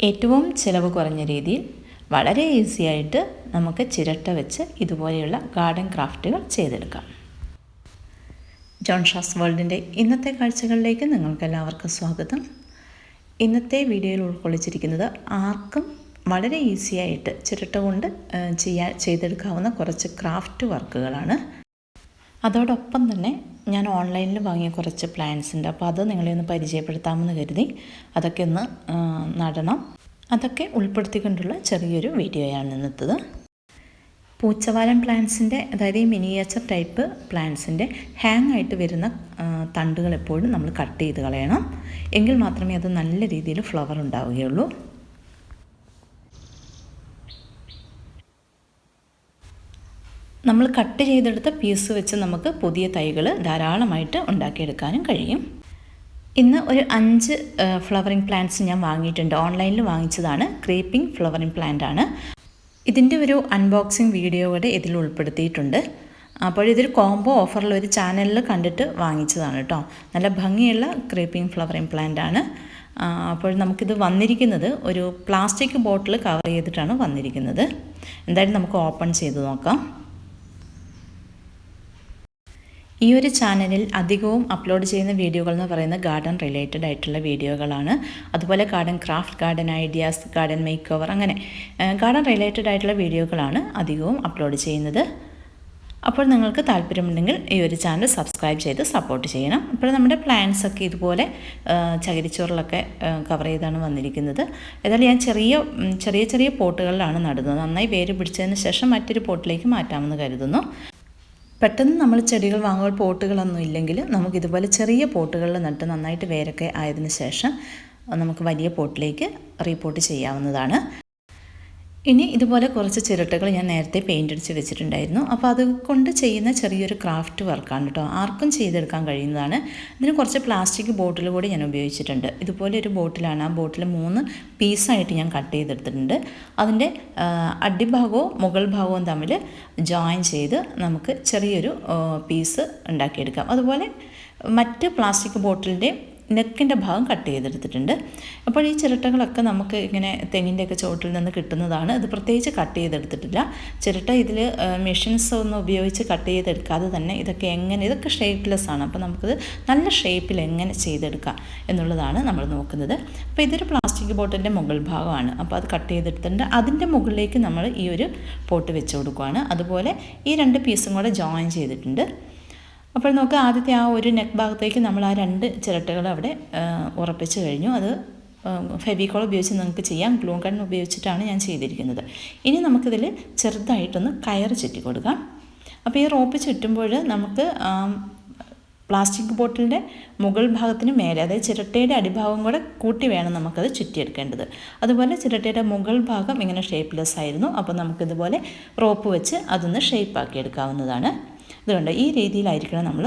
ഏറ്റവും ചിലവ് കുറഞ്ഞ രീതിയിൽ വളരെ ഈസി ആയിട്ട് നമുക്ക് ചിരട്ട വെച്ച് ഇതുപോലെയുള്ള ഗാർഡൻ ക്രാഫ്റ്റുകൾ ചെയ്തെടുക്കാം. ജോൺ ഷാസ് വേൾഡിൻ്റെ ഇന്നത്തെ കാഴ്ചകളിലേക്ക് നിങ്ങൾക്കെല്ലാവർക്കും സ്വാഗതം. ഇന്നത്തെ വീഡിയോയിൽ ഉൾക്കൊള്ളിച്ചിരിക്കുന്നത് ആർക്കും വളരെ ഈസി ആയിട്ട് ചിരട്ട കൊണ്ട് ചെയ്തെടുക്കാവുന്ന കുറച്ച് ക്രാഫ്റ്റ് വർക്കുകളാണ്. അതോടൊപ്പം തന്നെ ഞാൻ ഓൺലൈനിൽ വാങ്ങിയ കുറച്ച് പ്ലാന്റ്സ് ഉണ്ട്. അപ്പോൾ അത് നിങ്ങളെ ഒന്ന് പരിചയപ്പെടുത്താമെന്ന് കരുതി അതൊക്കെ ഒന്ന് നടണം. അതൊക്കെ ഉൾപ്പെടുത്തിക്കൊണ്ടുള്ള ചെറിയൊരു വീഡിയോയാണ് ഇന്നത്തത്. പൂച്ചവാലൻ പ്ലാന്റ്സിൻ്റെ, അതായത് ഈ മിനിയേച്ചർ ടൈപ്പ് പ്ലാന്റ്സിൻ്റെ ഹാങ് ആയിട്ട് വരുന്ന തണ്ടുകൾ എപ്പോഴും നമ്മൾ കട്ട് ചെയ്ത് കളയണം. എങ്കിൽ മാത്രമേ അത് നല്ല രീതിയിൽ ഫ്ലവർ ഉണ്ടാവുകയുള്ളൂ. നമ്മൾ കട്ട് ചെയ്തെടുത്ത പീസ് വെച്ച് നമുക്ക് പുതിയ തൈകൾ ധാരാളമായിട്ട് ഉണ്ടാക്കിയെടുക്കാനും കഴിയും. ഇന്ന് ഒരു 5 ഫ്ലവറിങ് പ്ലാന്റ്സ് ഞാൻ വാങ്ങിയിട്ടുണ്ട്. ഓൺലൈനിൽ വാങ്ങിച്ചതാണ്. ക്രീപ്പിംഗ് ഫ്ലവറിങ് പ്ലാന്റ് ആണ്. ഇതിൻ്റെ ഒരു അൺബോക്സിങ് വീഡിയോ കൂടെ ഇതിൽ ഉൾപ്പെടുത്തിയിട്ടുണ്ട്. അപ്പോൾ ഇതൊരു കോംബോ ഓഫറിൽ ഒരു ചാനലിൽ കണ്ടിട്ട് വാങ്ങിച്ചതാണ് കേട്ടോ. നല്ല ഭംഗിയുള്ള ക്രീപ്പിംഗ് ഫ്ലവറിങ് പ്ലാന്റ് ആണ്. അപ്പോൾ നമുക്കിത് വന്നിരിക്കുന്നത് ഒരു പ്ലാസ്റ്റിക് ബോട്ടിൽ കവർ ചെയ്തിട്ടാണ് വന്നിരിക്കുന്നത്. എന്തായാലും നമുക്ക് ഓപ്പൺ ചെയ്ത് നോക്കാം. ഈ ഒരു ചാനലിൽ അധികവും അപ്ലോഡ് ചെയ്യുന്ന വീഡിയോകൾ എന്ന് പറയുന്നത് ഗാർഡൻ റിലേറ്റഡ് ആയിട്ടുള്ള വീഡിയോകളാണ്. അതുപോലെ garden craft, garden ideas, garden make over, അങ്ങനെ ഗാർഡൻ റിലേറ്റഡ് ആയിട്ടുള്ള വീഡിയോകളാണ് അധികവും അപ്ലോഡ് ചെയ്യുന്നത്. അപ്പോൾ നിങ്ങൾക്ക് താല്പര്യമുണ്ടെങ്കിൽ ഈ ഒരു ചാനൽ സബ്സ്ക്രൈബ് ചെയ്ത് സപ്പോർട്ട് ചെയ്യണം. ഇപ്പോൾ നമ്മുടെ പ്ലാന്റ്സ് ഒക്കെ ഇതുപോലെ ചകിരിച്ചോറിലൊക്കെ കവർ ചെയ്താണ് വന്നിരിക്കുന്നത്. ഏതായാലും ഞാൻ ചെറിയ ചെറിയ പോട്ടുകളിലാണ് നടുന്നത്. നന്നായി വേര് പിടിച്ചതിന് ശേഷം മറ്റൊരു പോട്ടിലേക്ക് മാറ്റാമെന്ന് കരുതുന്നു. പെട്ടെന്ന് നമ്മൾ ചെടികൾ വാങ്ങുമ്പോൾ പോട്ടുകളൊന്നും ഇല്ലെങ്കിൽ നമുക്കിതുപോലെ ചെറിയ പോട്ടുകളിൽ നട്ട് നന്നായിട്ട് വേരൊക്കെ ആയതിനു ശേഷം നമുക്ക് വലിയ പോട്ടിലേക്ക് റീപോട്ട് ചെയ്യാവുന്നതാണ്. ഇനി ഇതുപോലെ കുറച്ച് ചിരട്ടകൾ ഞാൻ നേരത്തെ പെയിൻ്റ് അടിച്ച് വെച്ചിട്ടുണ്ടായിരുന്നു. അപ്പോൾ അതുകൊണ്ട് ചെയ്യുന്ന ചെറിയൊരു ക്രാഫ്റ്റ് വർക്കാണ് കേട്ടോ. ആർക്കും ചെയ്തെടുക്കാൻ കഴിയുന്നതാണ്. ഇതിന് കുറച്ച് പ്ലാസ്റ്റിക് ബോട്ടിൽ കൂടി ഞാൻ ഉപയോഗിച്ചിട്ടുണ്ട്. ഇതുപോലെ ഒരു ബോട്ടിലാണ്. ആ ബോട്ടിൽ 3 പീസായിട്ട് ഞാൻ കട്ട് ചെയ്തെടുത്തിട്ടുണ്ട്. അതിൻ്റെ അടിഭാഗവും മുകൾ ഭാഗവും തമ്മിൽ ജോയിൻ ചെയ്ത് നമുക്ക് ചെറിയൊരു പീസ് ഉണ്ടാക്കിയെടുക്കാം. അതുപോലെ മറ്റ് പ്ലാസ്റ്റിക് ബോട്ടിലിൻ്റെ നെക്കിൻ്റെ ഭാഗം കട്ട് ചെയ്തെടുത്തിട്ടുണ്ട്. അപ്പോൾ ഈ ചിരട്ടകളൊക്കെ നമുക്ക് ഇങ്ങനെ തെങ്ങിൻ്റെയൊക്കെ ചുവട്ടിൽ നിന്ന് കിട്ടുന്നതാണ്. ഇത് പ്രത്യേകിച്ച് കട്ട് ചെയ്തെടുത്തിട്ടില്ല. ചിരട്ട ഇതിൽ മെഷീൻസ് ഒന്നും ഉപയോഗിച്ച് കട്ട് ചെയ്തെടുക്കാതെ തന്നെ ഇതൊക്കെ ഷേപ്പ്ലെസ് ആണ്. അപ്പോൾ നമുക്കിത് നല്ല ഷേപ്പിൽ എങ്ങനെ ചെയ്തെടുക്കാം എന്നുള്ളതാണ് നമ്മൾ നോക്കുന്നത്. അപ്പോൾ ഇതൊരു പ്ലാസ്റ്റിക് ബോട്ടിൻ്റെ മുകൾ ഭാഗമാണ്. അപ്പോൾ അത് കട്ട് ചെയ്തെടുത്തിട്ടുണ്ട്. അതിൻ്റെ മുകളിലേക്ക് നമ്മൾ ഈ ഒരു പോട്ട് വെച്ച് കൊടുക്കുകയാണ്. അതുപോലെ ഈ 2 പീസും കൂടെ ജോയിൻ ചെയ്തിട്ടുണ്ട്. അപ്പോൾ നമുക്ക് ആദ്യത്തെ ആ ഒരു നെക്ക് ഭാഗത്തേക്ക് നമ്മൾ ആ 2 ചിരട്ടകൾ അവിടെ ഉറപ്പിച്ച് കഴിഞ്ഞു. അത് ഫെവിക്കോൾ ഉപയോഗിച്ച് നിങ്ങൾക്ക് ചെയ്യാം. ഗ്ലൂ ഗൺ ഉപയോഗിച്ചിട്ടാണ് ഞാൻ ചെയ്തിരിക്കുന്നത്. ഇനി നമുക്കിതിൽ ചെറുതായിട്ടൊന്ന് കയർ ചുറ്റി കൊടുക്കാം. അപ്പോൾ ഈ റോപ്പ് ചുറ്റുമ്പോൾ നമുക്ക് പ്ലാസ്റ്റിക് ബോട്ടിലിൻ്റെ മുകൾ ഭാഗത്തിന് മേലെ, അതായത് ചിരട്ടയുടെ അടിഭാഗം കൂടെ കൂട്ടി വേണം നമുക്കത് ചുറ്റിയെടുക്കേണ്ടത്. അതുപോലെ ചിരട്ടയുടെ മുകൾ ഭാഗം ഇങ്ങനെ ഷേപ്പ്ലെസ് ആയിരുന്നു. അപ്പോൾ നമുക്കിതുപോലെ റോപ്പ് വെച്ച് അതൊന്ന് ഷേപ്പാക്കി എടുക്കാവുന്നതാണ്. ഇതുകൊണ്ട് ഈ രീതിയിലായിരിക്കണം നമ്മൾ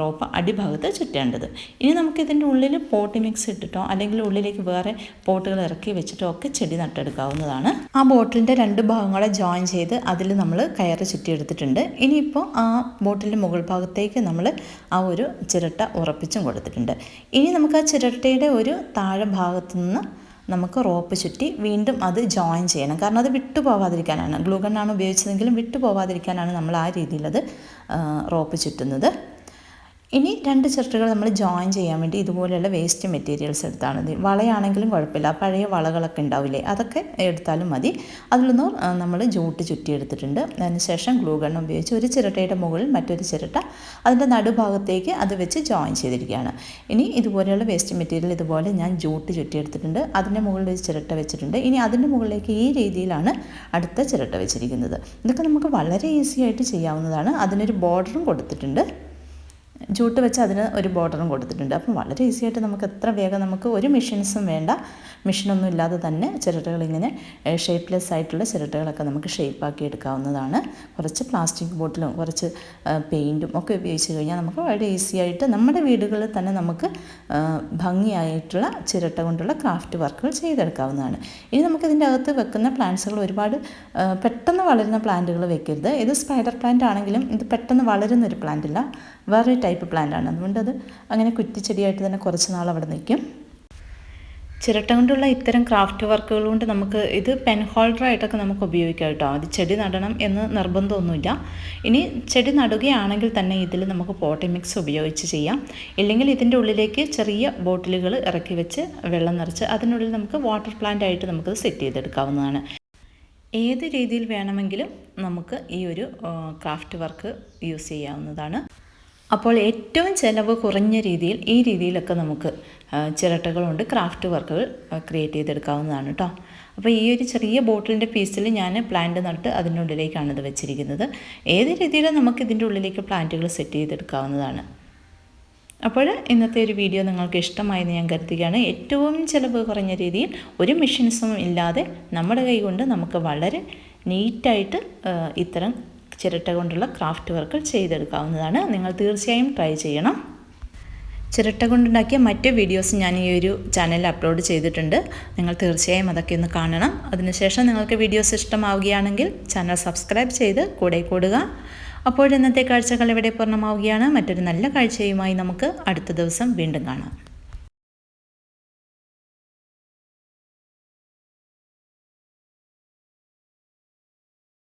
റോപ്പ് അടിഭാഗത്ത് ചുറ്റേണ്ടത്. ഇനി നമുക്കിതിൻ്റെ ഉള്ളിൽ പോട്ട് മിക്സ് ഇട്ടിട്ടോ അല്ലെങ്കിൽ ഉള്ളിലേക്ക് വേറെ പോട്ടുകൾ ഇറക്കി വെച്ചിട്ടോ ഒക്കെ ചെടി നട്ടെടുക്കാവുന്നതാണ്. ആ ബോട്ടിലിൻ്റെ 2 ഭാഗങ്ങളെ ജോയിൻ ചെയ്ത് അതിൽ നമ്മൾ കയറ് ചുറ്റിയെടുത്തിട്ടുണ്ട്. ഇനിയിപ്പോൾ ആ ബോട്ടിലിൻ്റെ മുകൾ ഭാഗത്തേക്ക് നമ്മൾ ആ ഒരു ചിരട്ട ഉറപ്പിച്ചും കൊടുത്തിട്ടുണ്ട്. ഇനി നമുക്ക് ആ ചിരട്ടയുടെ ഒരു താഴെ ഭാഗത്തു നിന്ന് നമുക്ക് റോപ്പ് ചുറ്റി വീണ്ടും അത് ജോയിൻ ചെയ്യണം. കാരണം അത് വിട്ടുപോകാതിരിക്കാനാണ്. ഗ്ലൂ ഗണ്ണാണ് ഉപയോഗിച്ചതെങ്കിലും വിട്ടുപോകാതിരിക്കാനാണ് നമ്മൾ ആ രീതിയിലത് റോപ്പ് ചുറ്റുന്നത്. ഇനി 2 ചിരട്ടകൾ നമ്മൾ ജോയിൻ ചെയ്യാൻ വേണ്ടി ഇതുപോലെയുള്ള വേസ്റ്റ് മെറ്റീരിയൽസ് എടുത്താണ് മതി. വളയാണെങ്കിലും കുഴപ്പമില്ല. പഴയ വളകളൊക്കെ ഉണ്ടാവില്ലേ, അതൊക്കെ എടുത്താലും മതി. അതിലൊന്ന് നമ്മൾ ജൂട്ട് ചുറ്റിയെടുത്തിട്ടുണ്ട്. അതിനുശേഷം ഗ്ലൂ ഗൺ ഉപയോഗിച്ച് ഒരു ചിരട്ടയുടെ മുകളിൽ മറ്റൊരു ചിരട്ട അതിൻ്റെ നടുഭാഗത്തേക്ക് അത് വെച്ച് ജോയിൻ ചെയ്തിരിക്കുകയാണ്. ഇനി ഇതുപോലെയുള്ള വേസ്റ്റ് മെറ്റീരിയൽ ഇതുപോലെ ഞാൻ ജൂട്ട് ചുറ്റിയെടുത്തിട്ടുണ്ട്. അതിൻ്റെ മുകളിൽ ഒരു ചിരട്ട വെച്ചിട്ടുണ്ട്. ഇനി അതിൻ്റെ മുകളിലേക്ക് ഈ രീതിയിലാണ് അടുത്ത ചിരട്ട വെച്ചിരിക്കുന്നത്. ഇതൊക്കെ നമുക്ക് വളരെ ഈസി ആയിട്ട് ചെയ്യാവുന്നതാണ്. അതിനൊരു ബോർഡറും കൊടുത്തിട്ടുണ്ട്. ജൂട്ട് വെച്ച് അതിന് ഒരു ബോർഡറും കൊടുത്തിട്ടുണ്ട്. അപ്പം വളരെ ഈസി ആയിട്ട് നമുക്ക് എത്ര വേഗം നമുക്ക് ഒരു മെഷീൻസും വേണ്ട, മെഷീനൊന്നും ഇല്ലാതെ തന്നെ ചിരട്ടകൾ ഇങ്ങനെ ഷേപ്പ്ലെസ് ആയിട്ടുള്ള ചിരട്ടകളൊക്കെ നമുക്ക് ഷേപ്പാക്കി എടുക്കാവുന്നതാണ്. കുറച്ച് പ്ലാസ്റ്റിക് ബോട്ടിലും കുറച്ച് പെയിൻറ്റും ഒക്കെ ഉപയോഗിച്ച് കഴിഞ്ഞാൽ നമുക്ക് വളരെ ഈസി ആയിട്ട് നമ്മുടെ വീടുകളിൽ തന്നെ നമുക്ക് ഭംഗിയായിട്ടുള്ള ചിരട്ട കൊണ്ടുള്ള ക്രാഫ്റ്റ് വർക്കുകൾ ചെയ്തെടുക്കാവുന്നതാണ്. ഇനി നമുക്കിതിൻ്റെ അകത്ത് വെക്കുന്ന പ്ലാന്റ്സുകൾ ഒരുപാട് പെട്ടെന്ന് വളരുന്ന പ്ലാന്റുകൾ വെക്കരുത്. ഇത് സ്പൈഡർ പ്ലാന്റ് ആണെങ്കിലും ഇത് പെട്ടെന്ന് വളരുന്നൊരു പ്ലാന്റ് അല്ല, വേറൊരു ടൈപ്പ് പ്ലാന്റ് ആണ്. അതുകൊണ്ട് അത് അങ്ങനെ കുറ്റിച്ചെടിയായിട്ട് തന്നെ കുറച്ച് നാൾ അവിടെ നിൽക്കും. ചിരട്ട കൊണ്ടുള്ള ഇത്തരം ക്രാഫ്റ്റ് വർക്കുകൾ കൊണ്ട് നമുക്ക് ഇത് പെൻ ഹോൾഡറായിട്ടൊക്കെ നമുക്ക് ഉപയോഗിക്കാം കേട്ടോ. അത് ചെടി നടണം എന്ന് നിർബന്ധമൊന്നുമില്ല. ഇനി ചെടി നടുകയാണെങ്കിൽ തന്നെ ഇതിൽ നമുക്ക് പോട്ടി മിക്സ് ഉപയോഗിച്ച് ചെയ്യാം. ഇല്ലെങ്കിൽ ഇതിൻ്റെ ഉള്ളിലേക്ക് ചെറിയ ബോട്ടിലുകൾ ഇറക്കി വെച്ച് വെള്ളം നിറച്ച് അതിനുള്ളിൽ നമുക്ക് വാട്ടർ പ്ലാന്റ് ആയിട്ട് നമുക്കത് സെറ്റ് ചെയ്തെടുക്കാവുന്നതാണ്. ഏത് രീതിയിൽ വേണമെങ്കിലും നമുക്ക് ഈ ഒരു ക്രാഫ്റ്റ് വർക്ക് യൂസ് ചെയ്യാവുന്നതാണ്. അപ്പോൾ ഏറ്റവും ചിലവ് കുറഞ്ഞ രീതിയിൽ ഈ രീതിയിലൊക്കെ നമുക്ക് ചിരട്ടകൾ കൊണ്ട് ക്രാഫ്റ്റ് വർക്കുകൾ ക്രിയേറ്റ് ചെയ്തെടുക്കാവുന്നതാണ് കേട്ടോ. അപ്പോൾ ഈ ഒരു ചെറിയ ബോട്ടിലിൻ്റെ പീസിൽ ഞാൻ പ്ലാന്റ് നട്ട് അതിൻ്റെ ഉള്ളിലേക്കാണ് ഇത് വെച്ചിരിക്കുന്നത്. ഏത് രീതിയിലും നമുക്ക് ഇതിൻ്റെ ഉള്ളിലേക്ക് പ്ലാന്റുകൾ സെറ്റ് ചെയ്തെടുക്കാവുന്നതാണ്. അപ്പോൾ ഇന്നത്തെ ഒരു വീഡിയോ നിങ്ങൾക്ക് ഇഷ്ടമായെന്ന് ഞാൻ കരുതുകയാണ്. ഏറ്റവും ചിലവ് കുറഞ്ഞ രീതിയിൽ ഒരു മെഷീൻസും ഇല്ലാതെ നമ്മുടെ കൈ കൊണ്ട് നമുക്ക് വളരെ നീറ്റായിട്ട് ഇത്തരം ചിരട്ട കൊണ്ടുള്ള ക്രാഫ്റ്റ് വർക്കുകൾ ചെയ്തെടുക്കാവുന്നതാണ്. നിങ്ങൾ തീർച്ചയായും ട്രൈ ചെയ്യണം. ചിരട്ട കൊണ്ടുണ്ടാക്കിയ മറ്റ് വീഡിയോസ് ഞാൻ ഈ ഒരു ചാനലിൽ അപ്ലോഡ് ചെയ്തിട്ടുണ്ട്. നിങ്ങൾ തീർച്ചയായും അതൊക്കെ ഒന്ന് കാണണം. അതിനുശേഷം നിങ്ങൾക്ക് വീഡിയോസ് ഇഷ്ടമാവുകയാണെങ്കിൽ ചാനൽ സബ്സ്ക്രൈബ് ചെയ്ത് കൂടെ കൂടുക. അപ്പോൾ ഇന്നത്തെ കാഴ്ചകൾ ഇവിടെ പൂർണ്ണമാവുകയാണ്. മറ്റൊരു നല്ല കാഴ്ചയുമായി നമുക്ക് അടുത്ത ദിവസം വീണ്ടും കാണാം.